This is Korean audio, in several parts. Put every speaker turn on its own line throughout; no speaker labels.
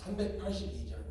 382장.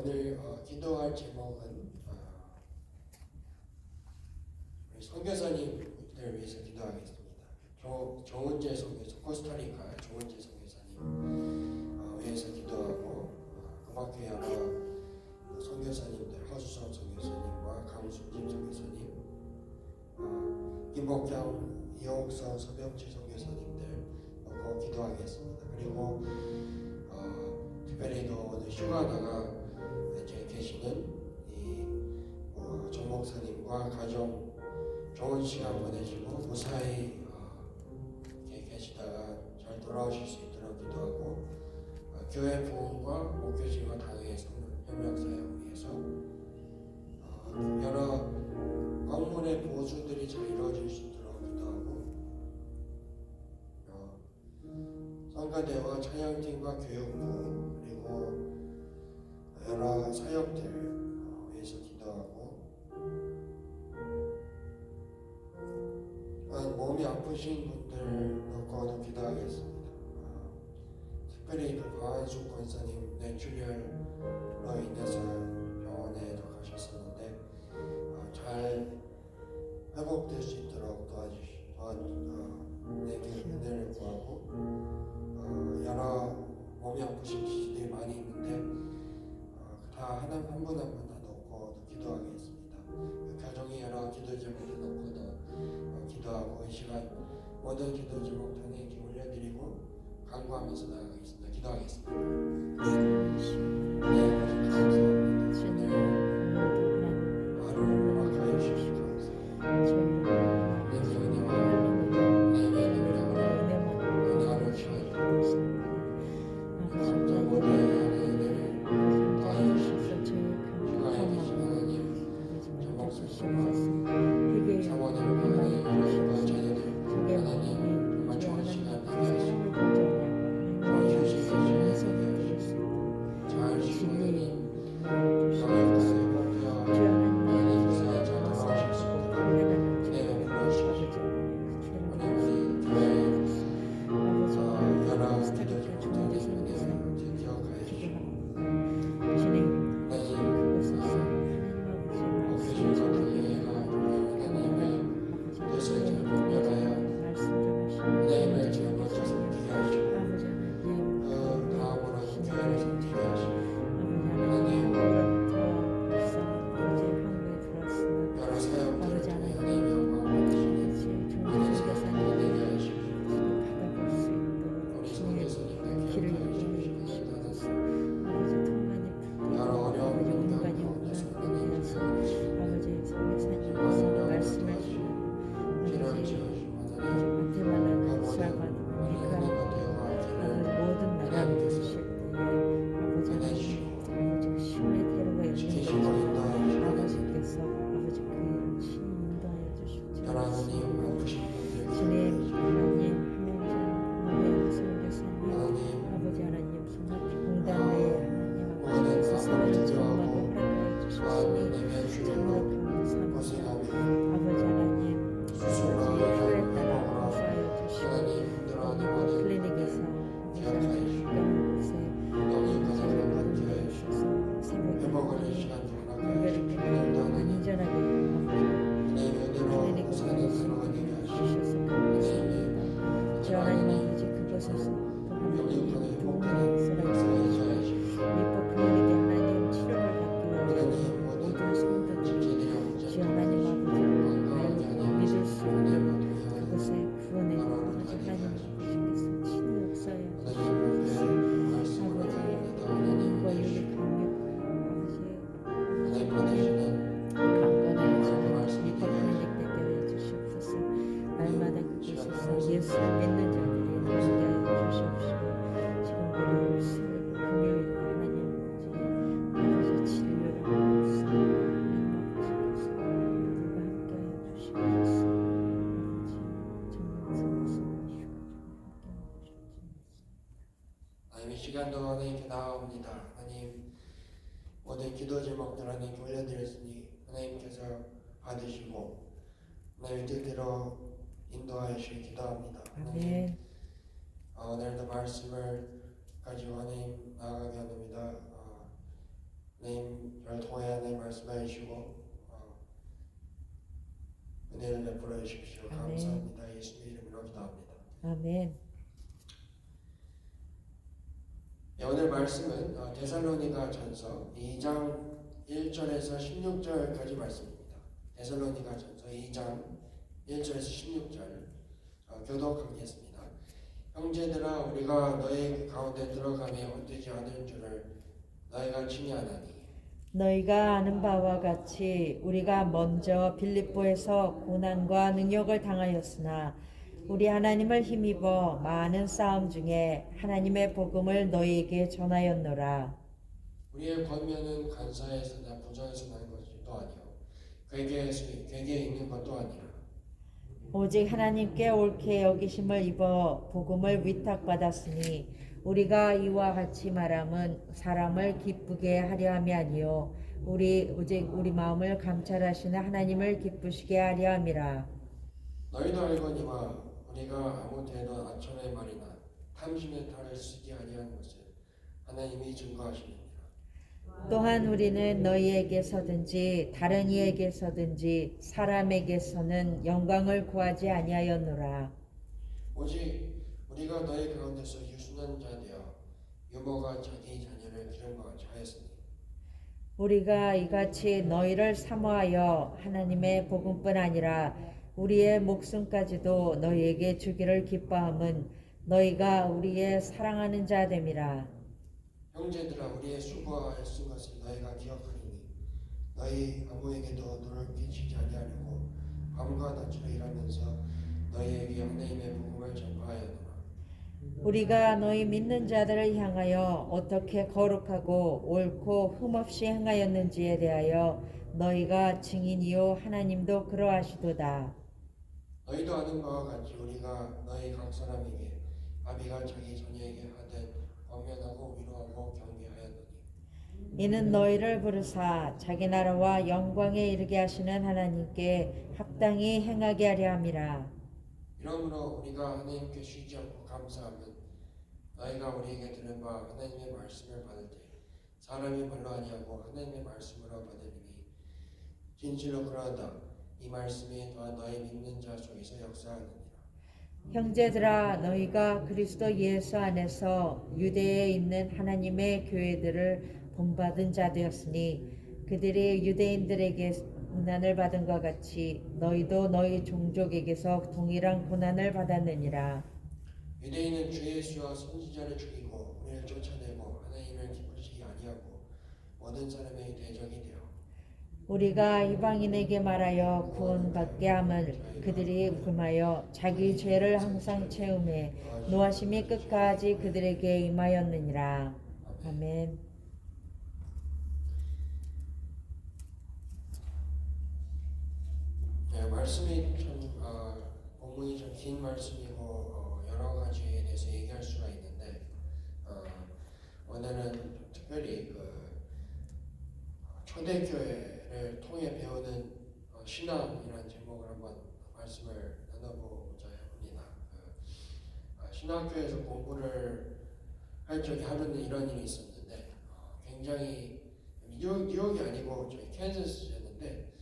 오늘 기도할 제목은 우리 선교사님들 위해서 기도하겠습니다. 조은재 선교사, 코스타리카 조은재 선교사님 위해서 기도하고 금학회와 선교사님들, 허수선 선교사님과 강순진 선교사님, 김복경, 이옥선, 서병치 선교사님들 놓고 기도하겠습니다. 그리고 특별히 또 오늘 휴가 나가 이제 계시는 정 목사님과 가정 좋은 시간 보내시고 무사히 이렇게 계시다가 잘 돌아오실 수 있도록 기도하고 교회 부흥과 목회심과 당회의 협력 사역을 위해서 여러 방문의 보수들이 잘 이루어질 수 있도록 기도하고 성가대와 찬양팀과 교육부 그리고 여러 사역들 위해서 기도하고 몸이 아프신 분들 놓고도 기도하겠습니다. 특별히 강한숙 권사님 뇌출혈로 인해서 병원에도 가셨었는데 잘 회복될 수 있도록 은혜를 구하고 여러 몸이 아프신 시들이 많이 있는데 다 한 분 한 분 다 놓고 기도하겠습니다. 가정의 여러 기도 제목을 놓고도 기도하고 이 시간 모든 기도 제목 하나님께 올려드리고 간구하면서 나아가겠습니다. 기도하겠습니다. 네, 감사합니다. 오늘 하루 허락하여 주시고 감사합니다. 시간도 하나님께 나아옵니다. 하나님 모든 기도 제목들 하나님께 올려드렸으니 하나님께서 받으시고 하나님의 뜻대로 인도하여 주시기 기도합니다. 하나님 오늘도 말씀을 가지고 하나님 나아가게 합니다. 하나님 저를 통해 하나님 말씀해 주시고 은혜를 베풀어 주십시오. 감사합니다. 예수님 이름으로 기도합니다.
아멘.
네, 오늘 말씀은 데살로니가 전서 2장 1절에서 16절까지 말씀입니다. 데살로니가 전서 2장 1절에서 16절 교독하겠습니다. 형제들아 우리가 너희 가운데 들어가며 헛되지 않을 줄을 너희가 친히 아나니
너희가 아는 바와 같이 우리가 먼저 빌립보에서 고난과 능욕을 당하였으나 우리 하나님을 힘입어 많은 싸움 중에 하나님의 복음을 너희에게 전하였노라.
우리의 권면은 간사에서나 부정에서 난 것도 아니요 괴계에 있는 것도 아니라
오직 하나님께 옳게 여기심을 입어 복음을 위탁받았으니 우리가 이와 같이 말함은 사람을 기쁘게 하려 함이 아니요 오직 우리 마음을 감찰하시는 하나님을 기쁘시게 하려 함이라.
너희도 알거니와 우리가 아무 때에도 아첨의 말이나 탐심의 탈을 쓰지 아니한 것을 하나님이 증거하시느니라.
또한 우리는 너희에게서든지 다른 이에게서든지 사람에게서는 영광을 구하지 아니하였노라.
오직 우리가 너희 가운데서 유순한 자 되어 유모가 자기 자녀를 기름과 같이 하였으니
우리가 이같이 너희를 사모하여 하나님의 복음뿐 아니라 우리의 목숨까지도 너희에게 주기를 기뻐함은 너희가 우리의 사랑하는 자 됨이라.
형제들아 우리의 수고하여 쓴 것을 너희가 기억하리니 너희 아무에게도 눈을 비치지 아니하려고 밤과 낮으로 일하면서 너희에게 하나님의 복음을 전파하였노라.
우리가 너희 믿는 자들을 향하여 어떻게 거룩하고 옳고 흠없이 행하였는지에 대하여 너희가 증인이요 하나님도 그러하시도다.
너희도 아는 바와 같이 우리가 너희 각 사람에게 아비가 자기 자녀에게 하되 권면하고 위로하고 경계하였노니
이는 너희를 부르사 자기 나라와 영광에 이르게 하시는 하나님께 합당히 행하게 하려 함이라.
이러므로 우리가 하나님께 쉬지 않고 감사하면 너희가 우리에게 들은 바 하나님의 말씀을 받을 때 사람이 말로 아니하고 하나님의 말씀으로 받으리니 진실로 그러하다. 이 말씀이 다 너희 믿는 자 속에서 역사하느니라.
형제들아 너희가 그리스도 예수 안에서 유대에 있는 하나님의 교회들을 본받은 자 되었으니 그들이 유대인들에게 고난을 받은 것 같이 너희도 너희 종족에게서 동일한 고난을 받았느니라.
유대인은 주 예수와 선지자를 죽이고 우리를 쫓아내고 하나님을 기쁘시게 아니하고 모든 사람의 대적이 되어
우리가 이방인에게 말하여 구원받게 함을 그들이 금하여 자기 죄를 항상 채우매 노하심이 끝까지 그들에게 임하였느니라. 아멘.
네, 말씀이 참 본문이 좀 긴 말씀이고 여러 가지에 대해서 얘기할 수가 있는데 오늘은 특별히 초대교회를 통해 배우는 신앙이라는 제목을 한번 말씀을 나눠보고자 합니다. 신학교에서 공부를 할 적에 하루는 이런 일이 있었는데 굉장히 뉴욕이 아니고 저희 캔자스였는데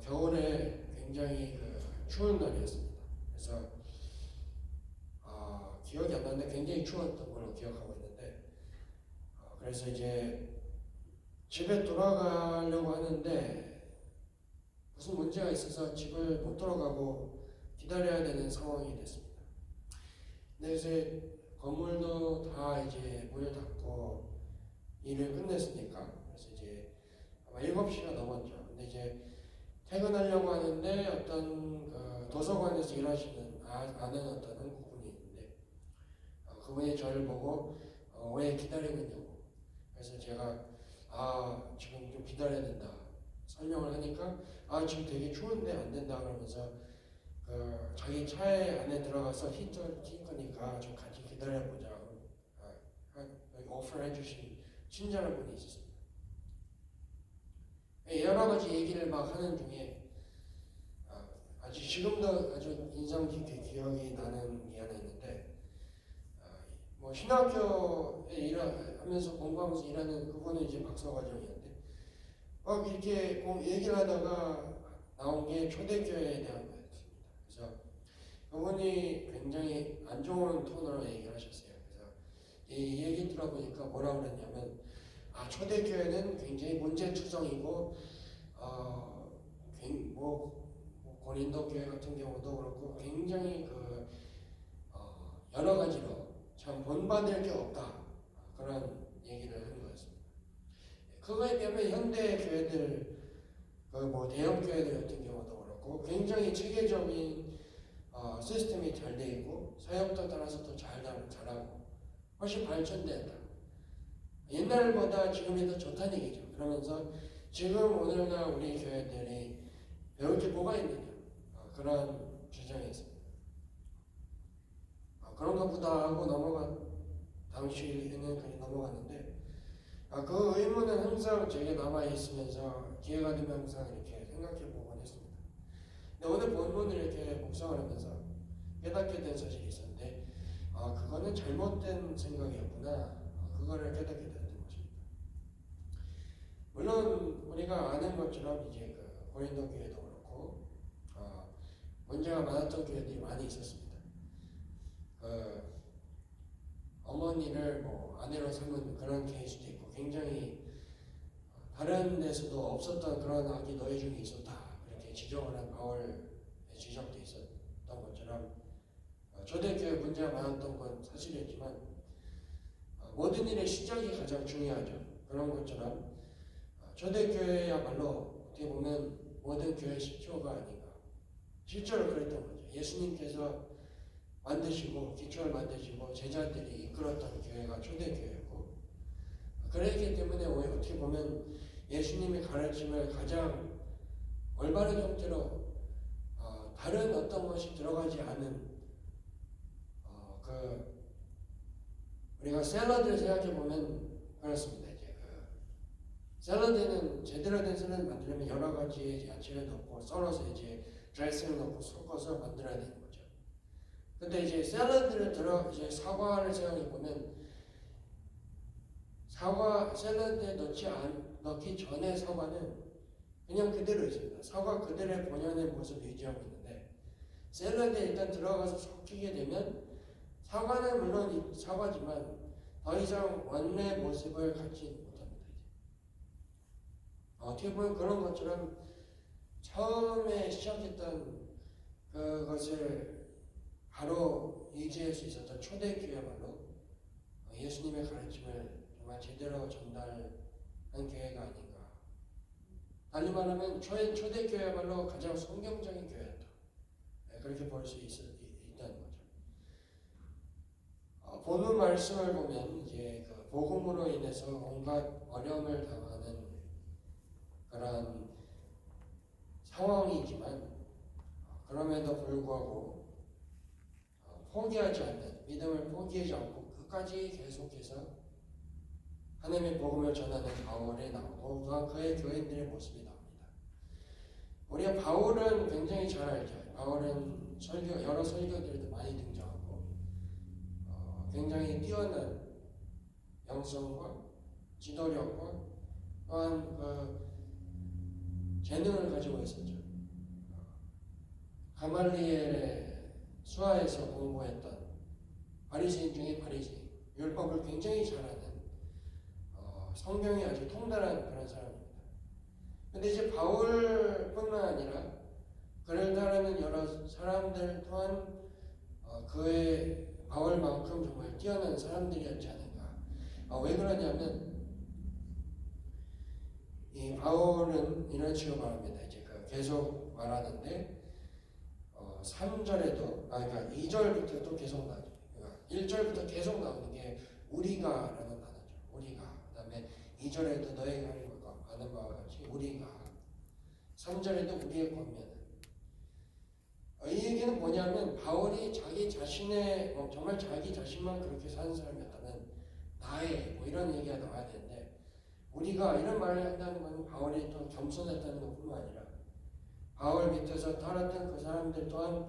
겨울에 굉장히 추운 날이었습니다. 그래서 기억이 안 나는데 굉장히 추웠던 걸로 기억하고 있는데 그래서 이제 집에 돌아가려고 하는데 무슨 문제가 있어서 집을 못 돌아가고 기다려야 되는 상황이 됐습니다. 근데 이제 건물도 다 이제 문을 닫고 일을 끝냈으니까 그래서 이제 아마 7시가 넘었죠. 근데 이제 퇴근하려고 하는데 어떤 도서관에서 일하시는 아는 어떤 한국 분이 있는데 그분이 저를 보고 왜 기다리고 있냐고. 그래서 제가 지금 좀 기다려야 된다 설명을 하니까 지금 되게 추운데 안 된다 그러면서 자기 차에 안에 들어가서 히터 킬 거니까 좀 같이 기다려보자 오퍼해 주신 친절한 분이 있었습니다. 여러 가지 얘기를 막 하는 중에 아주 지금도 아주 인상 깊게 기억이 나는 게 하나 있는데 뭐 신학교에 하면서 공부하면서 일하는 그분은 이제 박사과정이었는데 막 이렇게 얘기를 하다가 나온 게 초대교회에 대한 거였습니다. 그래서 그분이 굉장히 안 좋은 톤으로 얘기를 하셨어요. 그래서 이 얘기 들어보니까 뭐라 그랬냐면 초대교회는 굉장히 문제투성이고 고린도 교회 같은 경우도 그렇고 굉장히 여러 가지로 참 본받을 게 없다 그런 얘기를 하는 거였습니다. 그거에 비하면 현대 교회들 대형 교회들 같은 경우도 그렇고 굉장히 체계적인 시스템이 잘 돼 있고 사역도 따라서 더 잘하고 훨씬 발전됐다. 옛날보다 지금이 더 좋다는 얘기죠. 그러면서 지금 오늘날 우리 교회들이 배울 게 뭐가 있느냐 그런 주장이 있습니다. 그런가 보다 하고 당시에는 그냥 넘어갔는데 그 의문은 항상 제게 남아있으면서 기회가 되면 항상 이렇게 생각해 보곤 했습니다. 근데 오늘 본문을 이렇게 묵상을 하면서 깨닫게 된 사실이 있었는데, 그거는 잘못된 생각이었구나. 그거를 깨닫게 됐던 것입니다. 물론 우리가 아는 것처럼 이제 그 고린도 교회도 그렇고 문제가 많았던 교회들이 많이 있었습니다. 어머니를 뭐 아내로 삼은 그런 케이스도 있고, 굉장히 다른 데서도 없었던 그런 악이 너희 중에 있었다, 그렇게 지적을 한 바울의 지적도 있었던 것처럼 초대교회 문제가 많았던 건 사실이었지만 모든 일의 시작이 가장 중요하죠. 그런 것처럼 초대교회야말로 어떻게 보면 모든 교회의 시초가 아닌가, 실제로 그랬던 거죠. 예수님께서 만드시고 기초를 만드시고 제자들이 이끌었던 교회가 초대교회였고, 그랬기 때문에 어떻게 보면 예수님의 가르침을 가장 올바른 형태로 다른 어떤 것이 들어가지 않은 우리가 샐러드를 생각해 보면 그렇습니다. 이제 샐러드는 제대로 된 샐러드 만들려면 여러 가지 야채를 넣고 썰어서 이제 드레싱을 넣고 섞어서 만들어야 되는 거죠. 근데 이제 샐러드를 이제 사과를 생각해 보면 사과 샐러드에 넣기 전에 사과는 그냥 그대로 있습니다. 사과 그대로의 본연의 모습을 유지하고 있는데, 샐러드에 일단 들어가서 섞이게 되면 사과는 물론 사과지만 더 이상 원래 모습을 갖지 못합니다. 어떻게 보면 그런 것처럼 처음에 시작했던 그것을 바로 유지할 수 있었던 초대교회야말로 예수님의 가르침을 정말 제대로 전달한 교회가 아닌가. 달리 말하면 초대교회야말로 가장 성경적인 교회였다. 그렇게 볼 수 있다는 거죠. 본문 말씀을 보면 이제 그 복음으로 인해서 온갖 어려움을 당하는 그런 상황이지만, 그럼에도 불구하고 포기하지 않는, 믿음을 포기하지 않고 끝까지 계속해서 하나님의 복음을 전하는 바울이 나오고, 또한 그의 교인들의 모습이 나옵니다. 우리가 바울은 굉장히 잘 알죠. 바울은 여러 설교들에도 많이 등장하고 굉장히 뛰어난 영성과 지도력과 또한 재능을 가지고 있었죠. 가말리엘의 수하에서 공부했던 바리새인 중에 바리새인, 율법을 굉장히 잘하는 성경이 아주 통달한 그런 사람입니다. 근데 이제 바울뿐만 아니라 그를 따르는 여러 사람들 또한 그의 바울만큼 정말 뛰어난 사람들이었지 않은가. 왜 그러냐면 이 바울은 이런 식으로 말합니다. 이제 계속 말하는데 3절에도 그러니까 2절부터 또 계속 나죠. 그러니까 1절부터 계속 나오는 게 우리가라는 단어죠. 우리가. 그다음에 2절에도 너희가 아는 바와 같이 우리가. 3절에도 우리의 권면은. 이 얘기는 뭐냐면 바울이 자기 자신의 정말 자기 자신만 그렇게 사는 사람이었다면 나의 뭐 이런 얘기가 나와야 되는데, 우리가 이런 말을 한다는 것은 바울이 또 겸손했다는 것뿐만 아니라 바울 밑에서 따랐던 그 사람들 또한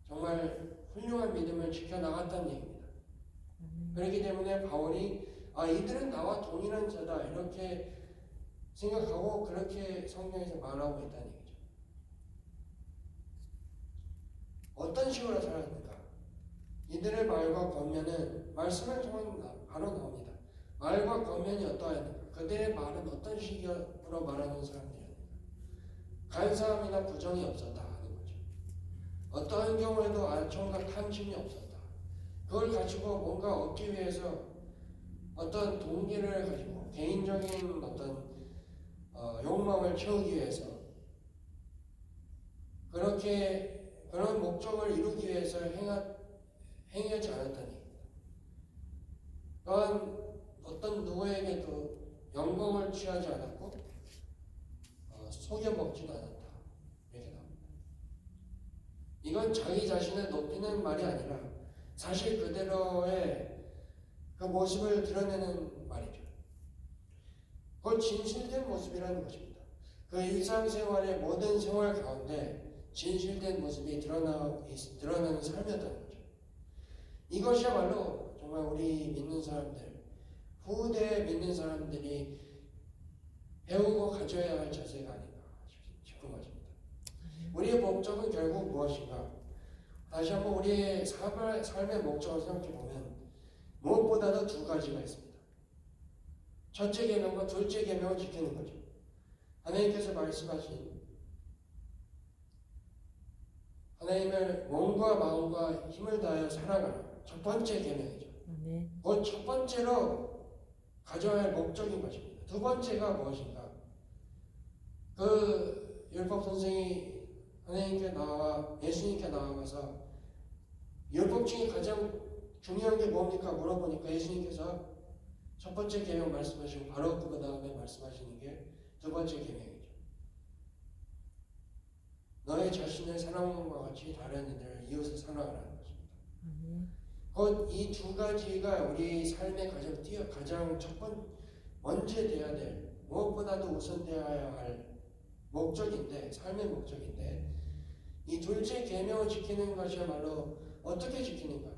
정말 훌륭한 믿음을 지켜나갔다는 얘기입니다. 그렇기 때문에 바울이 이들은 나와 동일한 자다 이렇게 생각하고 그렇게 성경에서 말하고 있다는 얘기죠. 어떤 식으로 살았는가? 이들의 말과 권면은 말씀을 통해 바로 나옵니다. 말과 권면이 어떠했는가? 그들의 말은 어떤 식으로 말하는 사람들이었는가? 간사함이나 부정이 없었다 하는 거죠. 어떠한 경우에도 알청과 탐심이 없었다. 그걸 가지고 뭔가 얻기 위해서 어떤 동기를 가지고 개인적인 어떤 욕망을 채우기 위해서 그런 목적을 이루기 위해서 행하지 않았다는 얘기입니다. 또한 어떤 누구에게도 영광을 취하지 않았고 속여먹지도 않았다. 이렇게 나옵니다. 이건 자기 자신을 높이는 말이 아니라 사실 그대로의 그 모습을 드러내는 말이죠. 그건 진실된 모습이라는 것입니다. 그 일상생활의 모든 생활 가운데 진실된 모습이 드러나는 삶이었다는 거죠. 이것이야말로 정말 우리 믿는 사람들, 후대 믿는 사람들이 배우고 가져야 할 자세가 아닌가 싶은 것입니다. 우리의 목적은 결국 무엇인가? 다시 한번 우리의 삶의 목적을 생각해 보면 무엇보다도 두 가지가 있습니다. 첫째 계명과 둘째 계명을 지키는 거죠. 하나님께서 말씀하신 하나님을 몸과 마음과 힘을 다하여 사랑하라. 첫 번째 계명이죠.
아멘.
그건 첫 번째로 가져야 할 목적인 것입니다. 두 번째가 무엇인가? 그 율법 선생이 하나님께 나와 예수님께 나와가서 율법 중에 가장 중요한 게 뭡니까? 물어보니까 예수님께서 첫 번째 계명 말씀하시고 바로 그 다음에 말씀하시는 게 두 번째 계명이죠. 너의 자신을 사랑함과 같이 다른 이들을 이웃을 사랑하라는 것입니다. 곧 이 두 가지가 우리 삶의 가장 먼저 돼야 될 무엇보다도 우선되어야 할 목적인데 삶의 목적인데 이 둘째 계명을 지키는 것이야말로 어떻게 지키는가?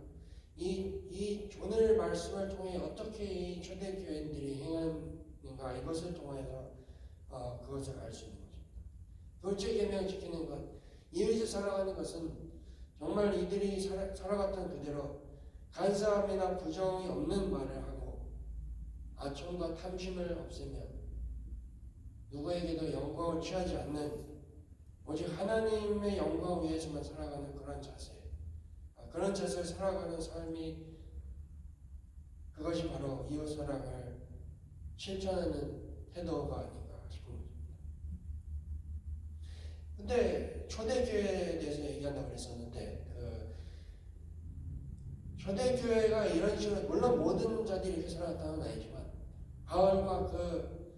이 오늘 말씀을 통해 어떻게 이 초대교인들이 행하는가 이것을 통해서 그것을 알 수 있는 것입니다. 둘째 계명을 지키는 것, 이웃을 사랑하는 것은 정말 이들이 살아갔던 그대로 간사함이나 부정이 없는 말을 하고 아첨과 탐심을 없애며 누구에게도 영광을 취하지 않는 오직 하나님의 영광 위해서만 살아가는 그런 자세, 그런 자세를 살아가는 삶이 그것이 바로 이웃 사랑을 실천하는 태도가 아닌가 싶은 것입니다. 근데 초대교회에 대해서 얘기한다고 그랬었는데 초대교회가 이런 식으로 물론 모든 자들이 이렇게 살아갔다는 건 아니지만 바울과 그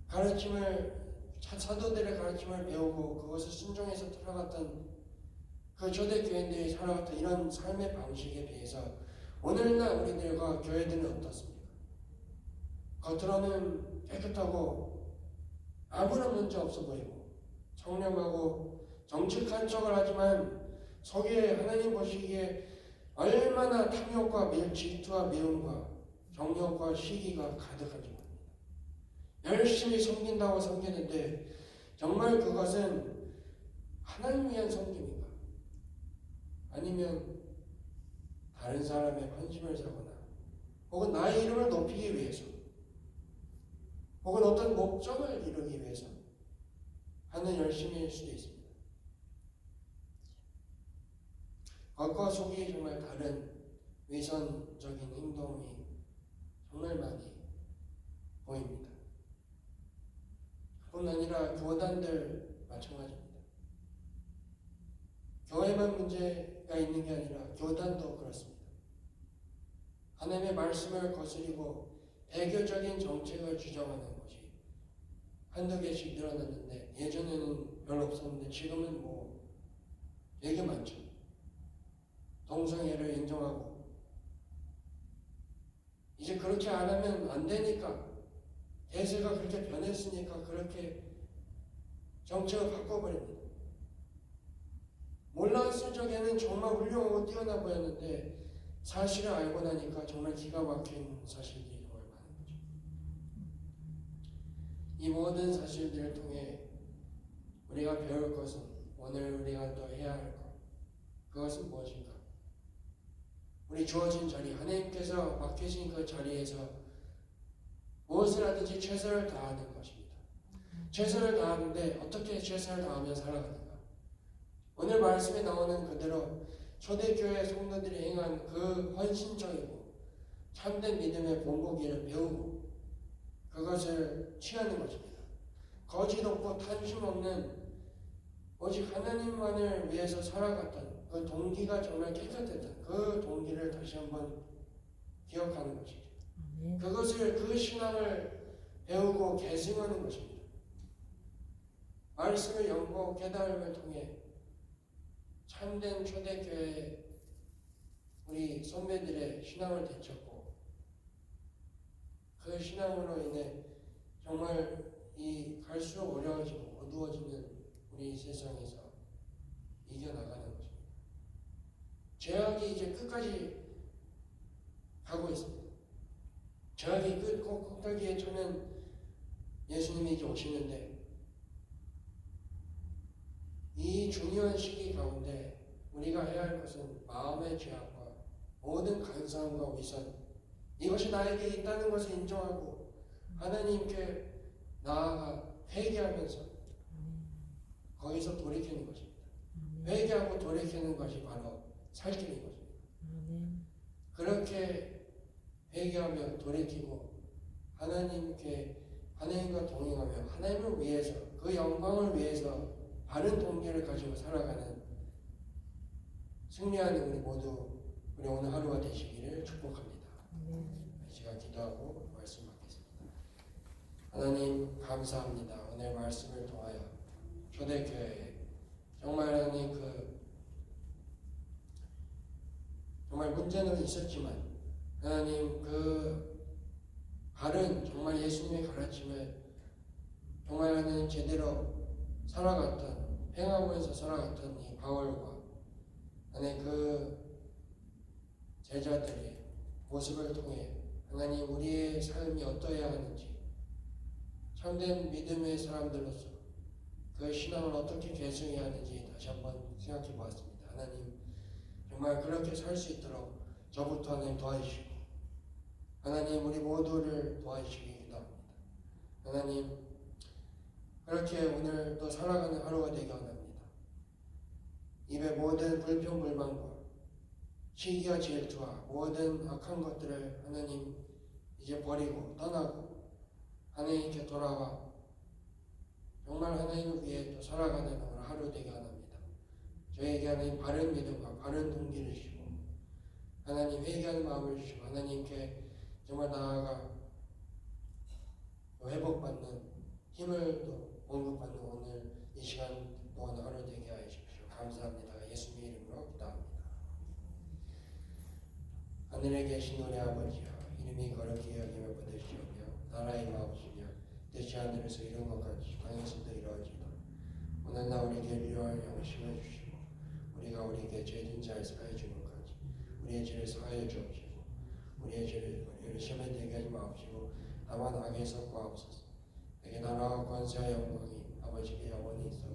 가르침을 사도들의 가르침을 배우고 그것을 순종해서 살아갔던 그 초대교인들이 살아갔던 이런 삶의 방식에 비해서 오늘날 우리들과 교회들은 어떻습니까? 겉으로는 깨끗하고 아무런 문제 없어 보이고 청렴하고 정직한 척을 하지만 속에 하나님 보시기에 얼마나 탐욕과 질투와 미움과 정욕과 시기가 가득한지 모릅니다. 열심히 섬긴다고 섬기는데 정말 그것은 하나님 위한 섬김인가? 아니면 다른 사람의 관심을 사거나 혹은 나의 이름을 높이기 위해서 혹은 어떤 목적을 이루기 위해서 하는 열심일 수도 있습니다. 겉과 속이 정말 다른 위선적인 행동이 정말 많이 보입니다. 뿐 아니라 교단들 마찬가지입니다. 교회만 문제가 있는 게 아니라 교단도 그렇습니다. 하나님의 말씀을 거스리고 배교적인 정책을 주장하는 것이 한두 개씩 늘어났는데 예전에는 별로 없었는데 지금은 되게 많죠. 동성애를 인정하고 이제 그렇게 안 하면 안 되니까 대세가 그렇게 변했으니까 그렇게 정책을 바꿔버립니다. 몰랐을 적에는 정말 훌륭하고 뛰어나 보였는데 사실을 알고 나니까 정말 기가 막힌 사실들이 정말 많은 거죠. 이 모든 사실들을 통해 우리가 배울 것은 오늘 우리가 또 해야 할 것, 그것은 무엇인가? 우리 주어진 자리, 하나님께서 맡기신 그 자리에서 무엇을 하든지 최선을 다하는 것입니다. 최선을 다하는데 어떻게 최선을 다하며 살아가는가? 오늘 말씀에 나오는 그대로 초대교회 성도들이 행한 그 헌신적이고 참된 믿음의 본보기를 배우고 그것을 취하는 것입니다. 거짓 없고 탐심 없는 오직 하나님만을 위해서 살아갔던 그 동기가 정말 깨끗했던 그 동기를 다시 한번 기억하는 것이죠. 그것을 그 신앙을 배우고 계승하는 것입니다. 말씀을 연구하고 깨달음을 통해 참된 초대교회 우리 선배들의 신앙을 되찾고 그 신앙으로 인해 정말 이 갈수록 어려워지고 어두워지는 우리 세상에서 이겨나가는 것입니다. 죄악이 이제 끝까지 가고 있습니다. 죄악이 끝 꼭대기에 처는 예수님이 이제 오시는데 이 중요한 시기 가운데 우리가 해야 할 것은 마음의 죄악과 모든 간사함과 위선 이것이 나에게 있다는 것을 인정하고 하나님께 나아가 회개하면서 거기서 돌이키는 것입니다. 회개하고 돌이키는 것이 바로 살 길인 것입니다. 그렇게 회개하며 돌이키고 하나님과 동행하며 하나님을 위해서 그 영광을 위해서 바른 동기를 가지고 살아가는 승리하는 우리 오늘 하루가 되시기를 축복합니다. 제가 기도하고 말씀 받겠습니다. 하나님 감사합니다. 오늘 말씀을 통하여 초대교회에 정말 하나님 정말 문제는 있었지만 하나님 바른 정말 예수님의 가르침을 정말 하나님 제대로 살아갔던 행하면서 살아갔던 이 바울과 하나님 제자들의 모습을 통해 하나님 우리의 삶이 어떠해야 하는지 참된 믿음의 사람들로서 그 신앙을 어떻게 계승해야 하는지 다시 한번 생각해 보았습니다. 하나님 정말 그렇게 살 수 있도록 저부터 하나님 도와주시고 하나님 우리 모두를 도와주시기 기도합니다. 하나님 그렇게 오늘도 살아가는 하루가 되기 원합니다. 입에 모든 불평불만과 시기와 질투와 모든 악한 것들을 하나님 이제 버리고 떠나고 하나님께 돌아와 정말 하나님을 위해 또 살아가는 오늘 하루 되게 원합니다. 저에게 하나님 바른 믿음과 바른 동기를 주시고 하나님 회개하는 마음을 주시고 하나님께 정말 나아가 회복받는 힘을 또 공급받는 오늘 이 시간 동안 하루 되게 하여 주십시오. 감사합니다. 예수님의 이름으로 기도합니다. 하늘에 계신 우리 아버지여 이름이 거룩히 여김을 받으시오며 나라의 마옵시며 뜻이 하늘에서 이룬 것 같이 땅에서도 이루어지도다. 오늘날 우리에게 필요한 양식을 주시고 우리가 우리에게 죄진 자를 사하여 준 것 같이 우리의 죄를 사하여 주옵시고 우리의 죄를 우리를 시험에 들게 하지 마옵시고 다만 악에서 구하옵소서. 내게 나라와 권세와 영광이 아버지께 영원히 있어